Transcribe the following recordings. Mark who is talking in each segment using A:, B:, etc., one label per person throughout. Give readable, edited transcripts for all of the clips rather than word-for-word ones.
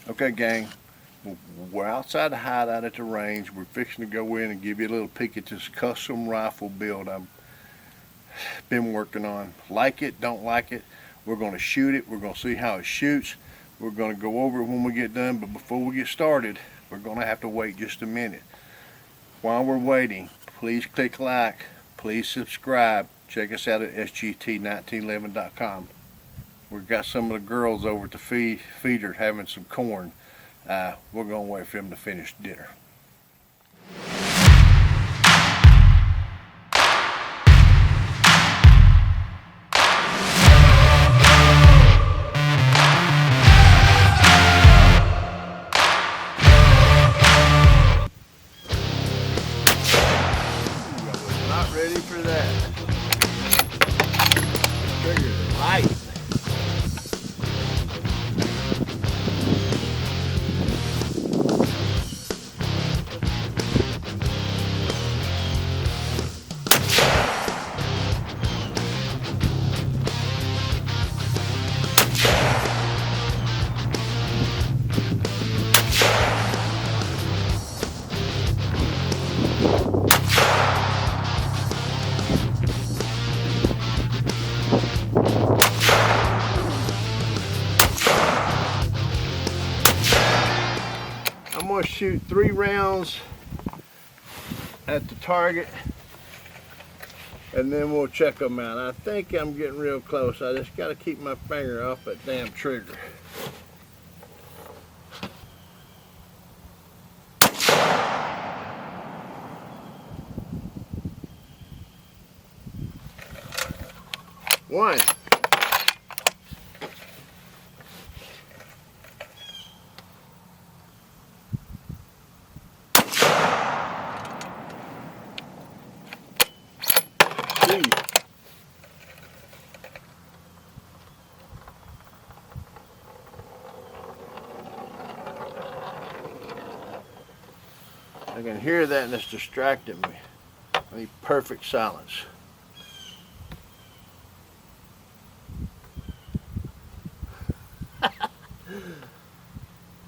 A: Okay, gang, we're outside the hideout at the range. We're fixing to go in and give you a little peek at this custom rifle build I've been working on. Like it, don't like it, we're going to shoot it. We're going to see how it shoots. We're going to go over it when we get done, but before we get started, we're going to have to wait just a minute. While we're waiting, please click like, please subscribe. Check us out at sgt1911.com. We've got some of the girls over at the feeder having some corn. We're going to wait for them to finish dinner. Not ready for that. Trigger's light. I'm going to shoot 3 rounds at the target and then we'll check them out. I think I'm getting real close. I just got to keep my finger off that damn trigger. One. I can hear that and it's distracting me. I need perfect silence.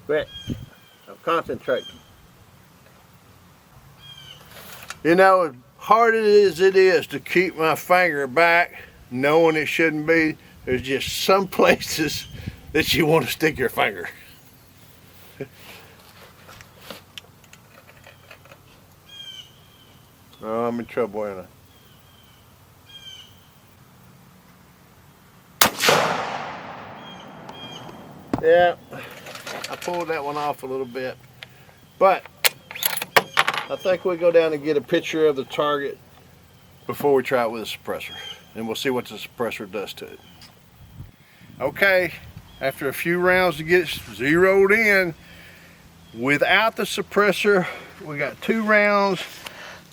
A: But I'm concentrating. You know, as hard as it is to keep my finger back, knowing it shouldn't be, there's just some places that you want to stick your finger. Oh, I'm in trouble, ain't I? Yeah, I pulled that one off a little bit, but I think we'll go down and get a picture of the target before we try it with a suppressor, and we'll see what the suppressor does to it. Okay, after a few rounds to get it zeroed in, without the suppressor, we got 2 rounds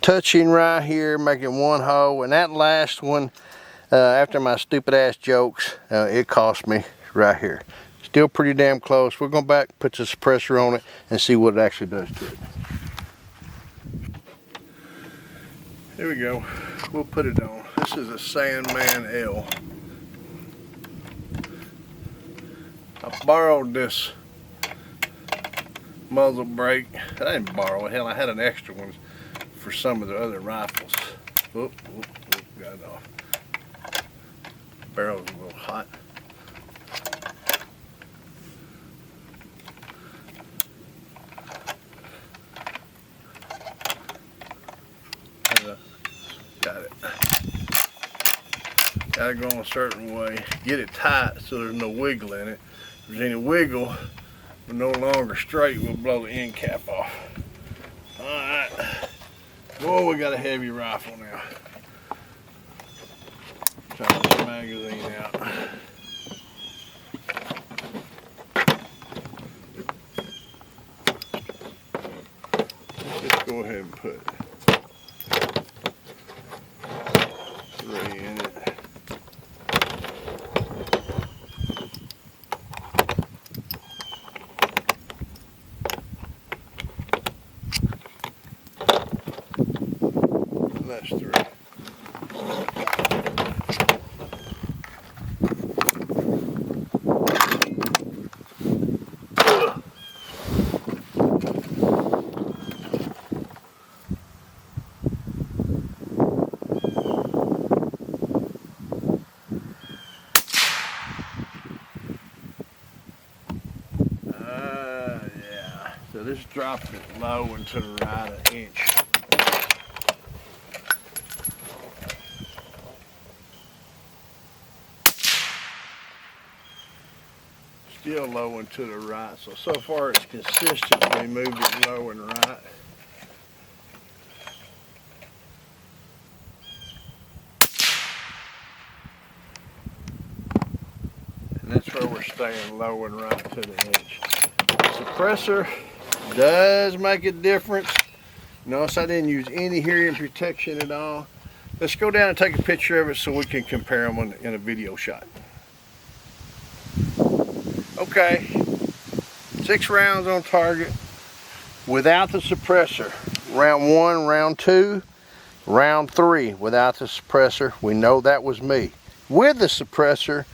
A: touching right here, making 1 hole, and that last one, after my stupid ass jokes, it cost me right here. Still pretty damn close. We're going back, put the suppressor on it, and see what it actually does to it. Here we go. We'll put it on. This is a Sandman L. I borrowed this muzzle brake. I didn't borrow it. Hell, I had an extra one for some of the other rifles. Whoop, whoop, whoop, got it off. Barrel's a little hot. Got it. Gotta go a certain way. Get it tight so there's no wiggle in it. If there's any wiggle, we're no longer straight, we'll blow the end cap off. Alright. Boy, we got a heavy rifle now. Try to get the magazine out. Let's go ahead and put 3 in it. That's 3. this dropped it low and to the right an inch. Still low and to the right, so far it's consistently moved it low and right. And that's where we're staying low and right to the edge. Suppressor does make a difference. Notice I didn't use any hearing protection at all. Let's go down and take a picture of it so we can compare them in a video shot. Okay, 6 rounds on target without the suppressor. Round 1, round 2, round 3 without the suppressor. We know that was me. With the suppressor,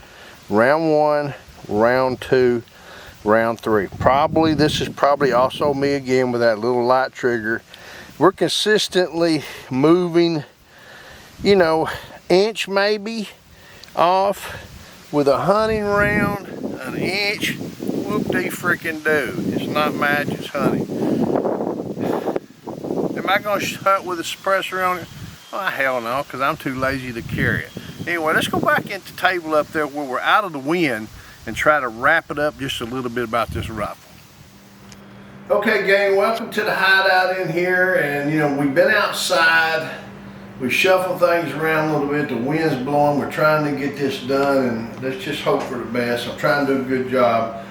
A: round 1, round 2, round 3. This is probably also me again with that little light trigger. We're consistently moving, you know, inch maybe off with a hunting round, an inch. Whoop-de-freaking-do. It's not match, it's hunting. Am I going to hunt with a suppressor on it? Oh, hell no, because I'm too lazy to carry it. Anyway, let's go back into the table up there where we're out of the wind and try to wrap it up just a little bit about this rifle. Okay, gang, welcome to the hideout in here. And, you know, we've been outside. We shuffle things around a little bit. The wind's blowing. We're trying to get this done, and let's just hope for the best. I'm trying to do a good job.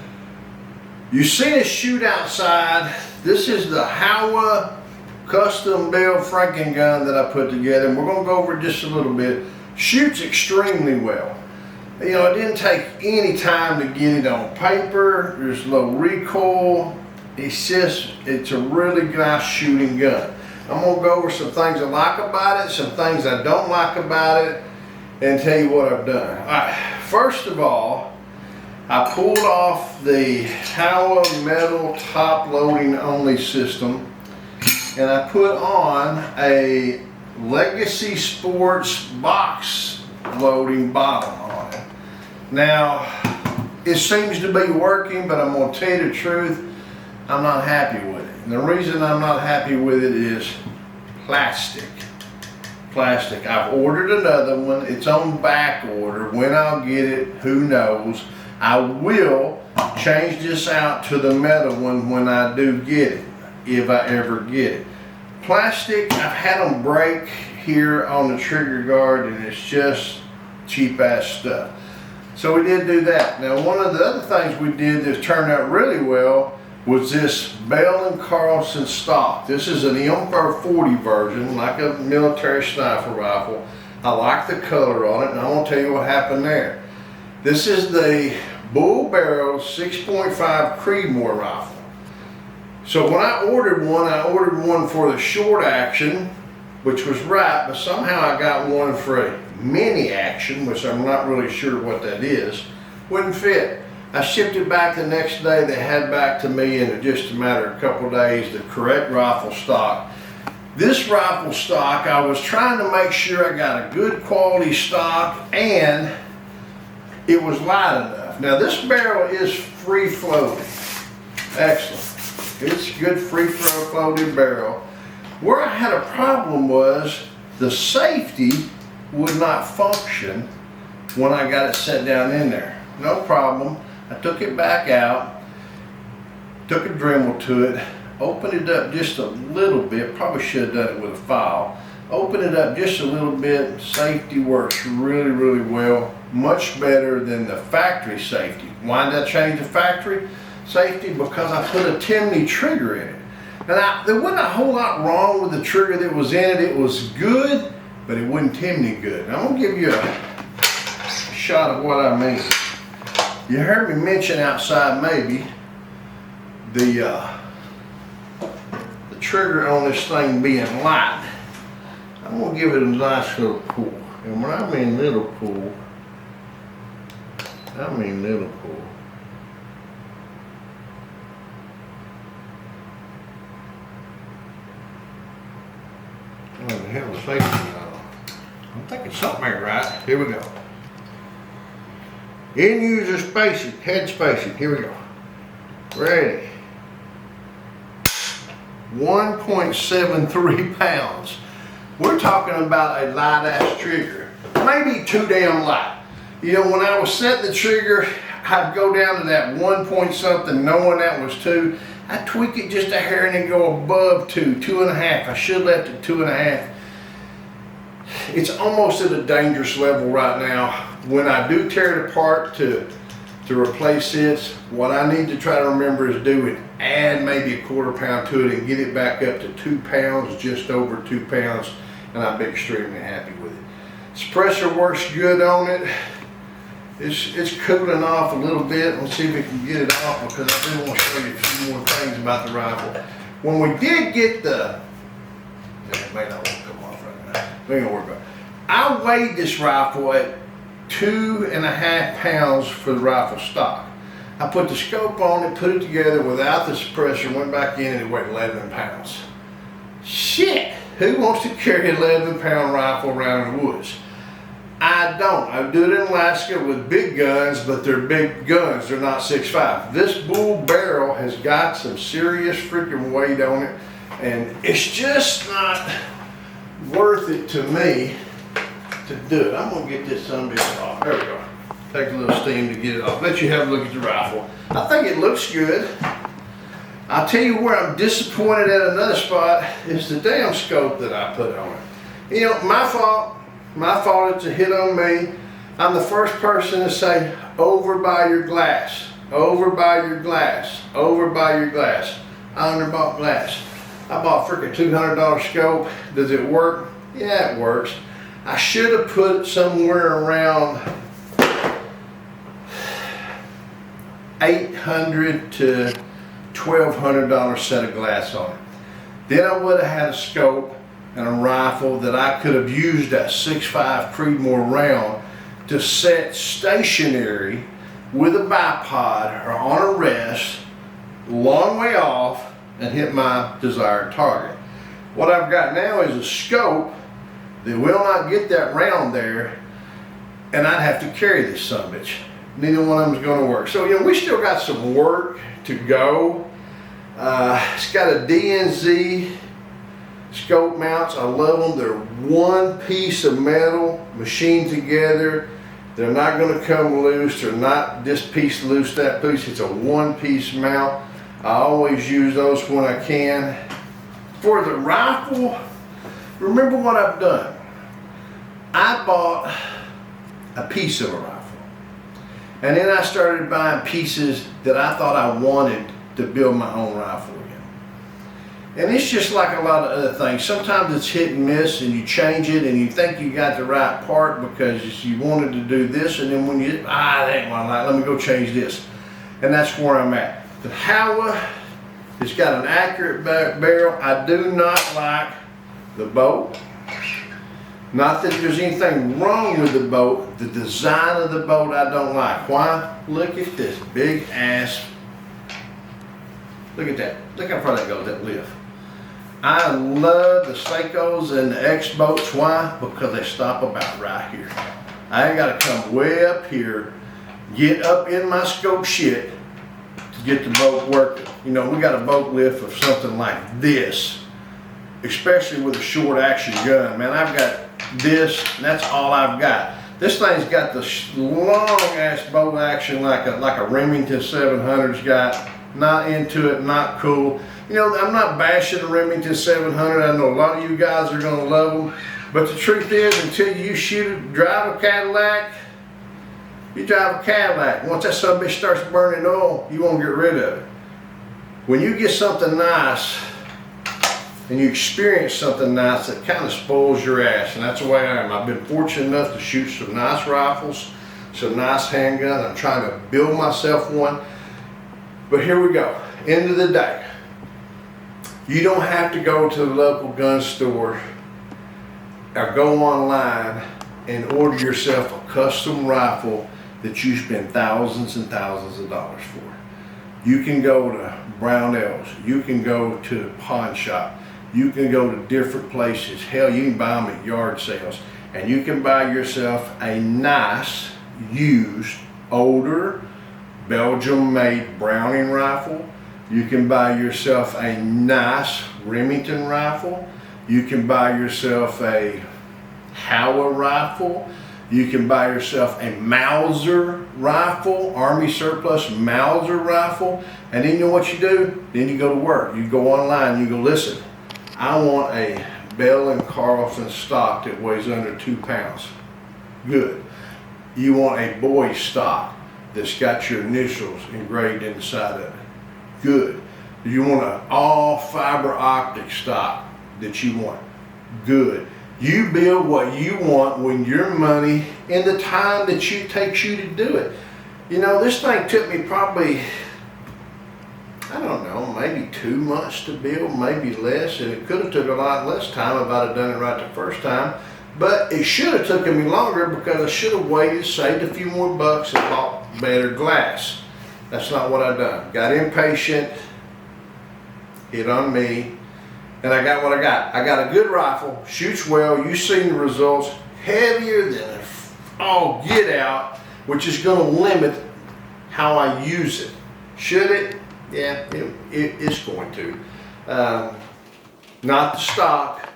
A: You seen us shoot outside. This is the Howa custom built Franken gun that I put together, and we're going to go over it just a little bit. Shoots extremely well. You know, it didn't take any time to get it on paper. There's low recoil. It's a really nice shooting gun. I'm going to go over some things I like about it, some things I don't like about it, and tell you what I've done. All right, first of all, I pulled off the Howa metal top loading only system, and I put on a Legacy Sports box loading bottom on it. Now, it seems to be working, but I'm going to tell you the truth, I'm not happy with it. And the reason I'm not happy with it is plastic. I've ordered another one. It's on back order. When I'll get it, who knows. I will change this out to the metal one when I do get it, if I ever get it. Plastic, I've had them break here on the trigger guard, and it's just cheap ass stuff. So we did do that. Now, one of the other things we did that turned out really well was this Bell & Carlson stock. This is an M40 version, like a military sniper rifle. I like the color on it, and I want to tell you what happened there. This is the bull barrel 6.5 Creedmoor rifle. So when I ordered one for the short action, which was right, but somehow I got one for a mini action, which I'm not really sure what that is. Wouldn't fit. I shipped it back the next day. They had back to me in just a matter of a couple of days the correct rifle stock. This rifle stock, I was trying to make sure I got a good quality stock and it was light enough. Now this barrel is free floating. Excellent. It's a good free floating barrel. Where I had a problem was the safety would not function when I got it set down in there. No problem. I took it back out, took a Dremel to it, opened it up just a little bit. Probably should have done it with a file. Open it up just a little bit. Safety works really, really well. Much better than the factory safety. Why did I change the factory safety? Because I put a Timney trigger in it. And there wasn't a whole lot wrong with the trigger that was in it. It was good, but it wasn't Timney good. And I'm going to give you a shot of what I mean. You heard me mention outside maybe the trigger on this thing being light. I'm going to give it a nice little pull. And when I mean little pull, I mean little pull. Oh, the hell is safety on? I'm thinking something ain't right. Here we go. End user spacing, head spacing. Here we go. Ready. 1.73 pounds. We're talking about a light ass trigger. Maybe too damn light. You know, when I was setting the trigger, I'd go down to that 1 point something, knowing that was 2. I'd tweak it just a hair and then go above 2, 2.5. I should have left it 2.5. It's almost at a dangerous level right now. When I do tear it apart to replace this, what I need to try to remember is add maybe a 1/4 pound to it and get it back up to 2 pounds, just over 2 pounds, and I'll be extremely happy with it. Suppressor works good on it. It's cooling off a little bit. Let's see if we can get it off, because I do want to show you a few more things about the rifle. When we did get it may not want to come off right now. We ain't gonna worry about it. I weighed this rifle at 2.5 pounds for the rifle stock. I put the scope on it, put it together without the suppressor, went back in, and it weighed 11 pounds. Shit! Who wants to carry an 11-pound rifle around in the woods? I don't. I do it in Alaska with big guns, but they're big guns. They're not 6.5. This bull barrel has got some serious freaking weight on it, and it's just not worth it to me to do it. I'm gonna get this son of a bitch off. There we go. Take a little steam to get it off. Let you have a look at the rifle. I think it looks good. I'll tell you where I'm disappointed at another spot is the damn scope that I put on it. You know, my fault. My fault, it's a hit on me. I'm the first person to say, over by your glass, over by your glass, over by your glass. I underbought glass. I bought a freaking $200 scope. Does it work? Yeah, it works. I should have put it somewhere around $800 to $1,200 set of glass on it. Then I would have had a scope and a rifle that I could have used that 6.5 Creedmoor round to set stationary with a bipod or on a rest, long way off, and hit my desired target. What I've got now is a scope that will not get that round there, and I'd have to carry this sumbitch. Neither one of them is going to work. So, you know, we still got some work to go. It's got a DNZ scope mounts. I love them. They're one piece of metal machined together. They're not going to come loose. They're not this piece loose, that piece. It's a one-piece mount. I always use those when I can. For the rifle, remember what I've done. I bought a piece of a rifle, and then I started buying pieces that I thought I wanted to build my own rifle in. And it's just like a lot of other things. Sometimes it's hit and miss, and you change it and you think you got the right part because you wanted to do this, and then when you, that ain't what I like, let me go change this. And that's where I'm at. The Howa, it's got an accurate barrel. I do not like the boat. Not that there's anything wrong with the boat. The design of the boat I don't like. Why? Look at this big ass. Look at that. Look how far that goes, that lift. I love the Seikos and the X boats. Why? Because they stop about right here. I ain't got to come way up here, get up in my scope shit to get the boat working. You know, we got a boat lift of something like this, especially with a short action gun. Man, I've got this, and that's all I've got. This thing's got the long ass boat action like a Remington 700's got. Not into it, not cool. You know, I'm not bashing the Remington 700. I know a lot of you guys are gonna love them, but the truth is, until you drive a Cadillac, you drive a Cadillac. Once that subbitch starts burning oil, you won't get rid of it. When you get something nice and you experience something nice, that kind of spoils your ass, and that's the way I am. I've been fortunate enough to shoot some nice rifles, some nice handguns. I'm trying to build myself one. But here we go. End of the day, you don't have to go to the local gun store or go online and order yourself a custom rifle that you spend thousands and thousands of dollars for. You can go to Brownells. You can go to the pawn shop. You can go to different places. Hell, you can buy them at yard sales. And you can buy yourself a nice, used, older, Belgium-made Browning rifle You can buy yourself a nice Remington rifle. You can buy yourself a Howa rifle. You can buy yourself a Mauser rifle, Army surplus Mauser rifle. And then you know what you do? Then you go to work. You go online, you go, listen, I want a Bell & Carlson stock that weighs under 2 pounds. Good. You want a boy stock that's got your initials engraved inside of it. Good. You want an all fiber optic stock that you want. Good. You build what you want when your money and the time that you takes you to do it. You know, this thing took me probably, I don't know, maybe 2 months to build, maybe less, and it could have took a lot less time if I'd have done it right the first time. But it should have taken me longer because I should have waited, saved a few more bucks, and bought better glass. That's not what I done. Got impatient, hit on me, and I got what I got. I got a good rifle, shoots well. You've seen the results. Heavier than all get out, which is going to limit how I use it. Should it? Yeah, it's going to. Not the stock.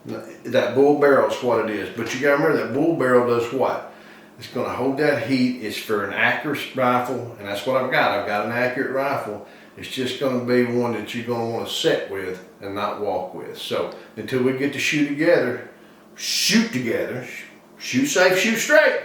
A: That bull barrel is what it is. But you got to remember that bull barrel does what? It's going to hold that heat. It's for an accurate rifle, and that's what I've got. I've got an accurate rifle. It's just going to be one that you're going to want to sit with and not walk with. So until we get to shoot together, shoot safe, shoot straight.